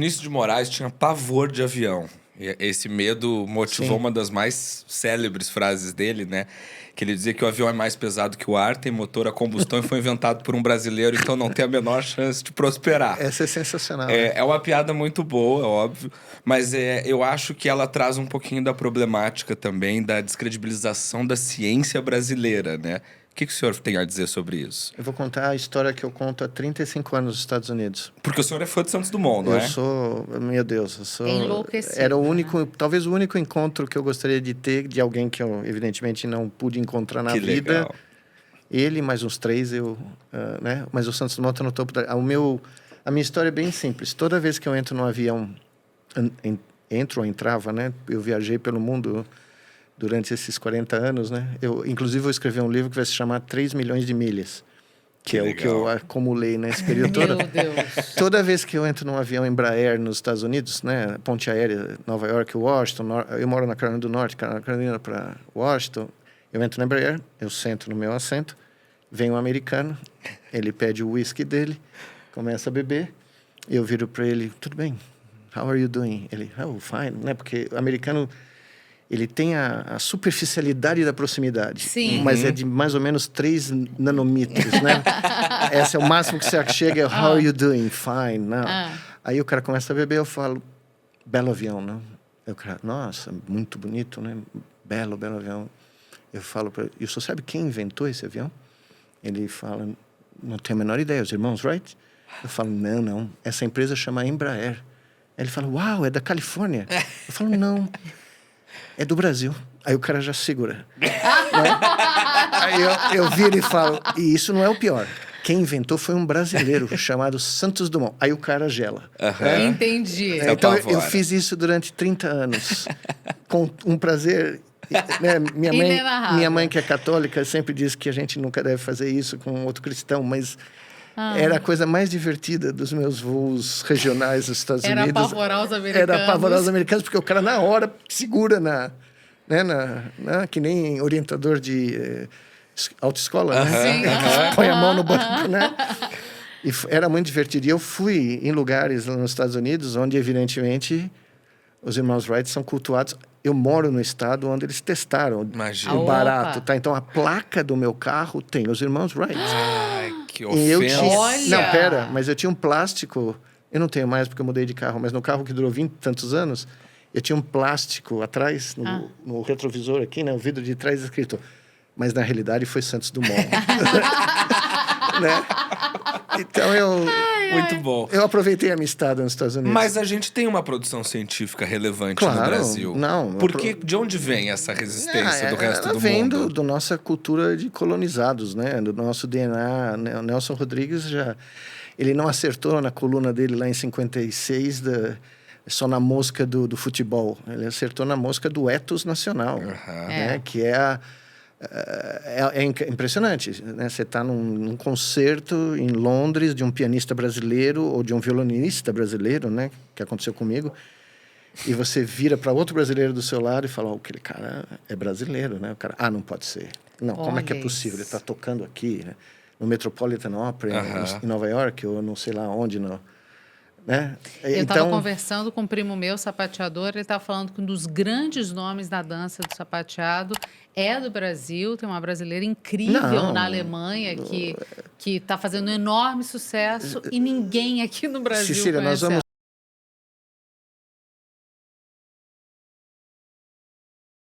Vinícius de Moraes tinha pavor de avião. E esse medo motivou uma das mais célebres frases dele, né? Que ele dizia que o avião é mais pesado que o ar, tem motor a combustão e foi inventado por um brasileiro, então não tem a menor chance de prosperar. Essa é sensacional. É uma piada muito boa, é óbvio, mas eu acho que ela traz um pouquinho da problemática também da descredibilização da ciência brasileira, né? O que o senhor tem a dizer sobre isso? Eu vou contar a história que eu conto há 35 anos nos Estados Unidos. Porque o senhor é fã de Santos Dumont, não é? Eu sou, meu Deus, eu sou... Enlouquecido, Era o único, talvez o único encontro que eu gostaria de ter de alguém que eu, evidentemente, não pude encontrar na Que vida. legal. Ele, mais uns 3, né? Mas o Santos Dumont está no topo da... A minha história é bem simples. Toda vez que eu entro num avião, entro ou entrava, né? Eu viajei pelo mundo durante esses 40 anos, né? Inclusive, vou escrever um livro que vai se chamar 3 milhões de milhas, que é legal. o que eu acumulei nesse período todo. Meu Deus. Toda vez que eu entro num avião Embraer nos Estados Unidos, né? Ponte aérea, Nova York, Washington, eu moro na Carolina do Norte, Carolina para Washington, eu entro no Embraer, eu sento no meu assento, vem um americano, ele pede o whisky dele, começa a beber, e eu viro para ele, tudo bem, how are you doing? Ele, oh, fine, né? Porque o americano... Ele tem a superficialidade da proximidade. Sim. Mas é de mais ou menos 3 nanômetros, né? Esse é o máximo que você chega. É, how are you doing? Fine. Não. Aí o cara começa a beber, eu falo, belo avião, né? Aí o cara, nossa, muito bonito, né? Belo avião. Eu falo para ele, e você sabe quem inventou esse avião? Ele fala, não tenho a menor ideia, os irmãos Wright? Eu falo, não. Essa empresa chama Embraer. Aí ele fala, uau, é da Califórnia. Eu falo, não. É do Brasil. Aí o cara já segura. Né? Aí eu viro e falo, e isso não é o pior. Quem inventou foi um brasileiro chamado Santos Dumont. Aí o cara gela. Aham. Entendi. Então eu apavora. fiz isso durante 30 anos. Com um prazer... Né? Inenarrável. Minha mãe, que é católica, sempre diz que a gente nunca deve fazer isso com outro cristão, mas... Era a coisa mais divertida dos meus voos regionais nos Estados Unidos. Era apavorar os americanos. Era apavorar os americanos, porque o cara na hora segura que nem orientador de autoescola, né? Sim. Põe a mão no banco, né? E era muito divertido. E eu fui em lugares nos Estados Unidos onde, evidentemente, os irmãos Wright são cultuados. Eu moro no estado onde eles testaram Imagina. o barato, Opa. tá? Então, a placa do meu carro tem os irmãos Wright. Ai, que E eu ofensa. tinha... Olha! Não, pera, mas eu tinha um plástico... Eu não tenho mais porque eu mudei de carro, mas no carro que durou 20 e tantos anos, eu tinha um plástico atrás, no retrovisor aqui, né? O vidro de trás escrito... Mas, na realidade, foi Santos Dumont. Né? Então, Muito bom. eu aproveitei a minha estada nos Estados Unidos. Mas a gente tem uma produção científica relevante no Claro, Brasil. não, De onde vem essa resistência do resto ela do vem mundo? do nossa cultura de colonizados, né? Do nosso DNA. Né? O Nelson Rodrigues ele não acertou na coluna dele lá em 56 só na mosca do futebol. Ele acertou na mosca do ethos nacional, né? Que é impressionante, né? Você está num concerto em Londres de um pianista brasileiro ou de um violonista brasileiro, né? Que aconteceu comigo. E você vira para outro brasileiro do seu lado e fala, aquele cara é brasileiro, né? O cara, não pode ser. Não, como é que é Olha possível? Ele isso. está tocando aqui, né? No Metropolitan Opera, em Nova York, ou não sei lá onde, né? Eu estava conversando com um primo meu, sapateador, ele estava falando que um dos grandes nomes da dança do sapateado é do Brasil, tem uma brasileira incrível na Alemanha que está fazendo um enorme sucesso e ninguém aqui no Brasil Cecília, nós conhece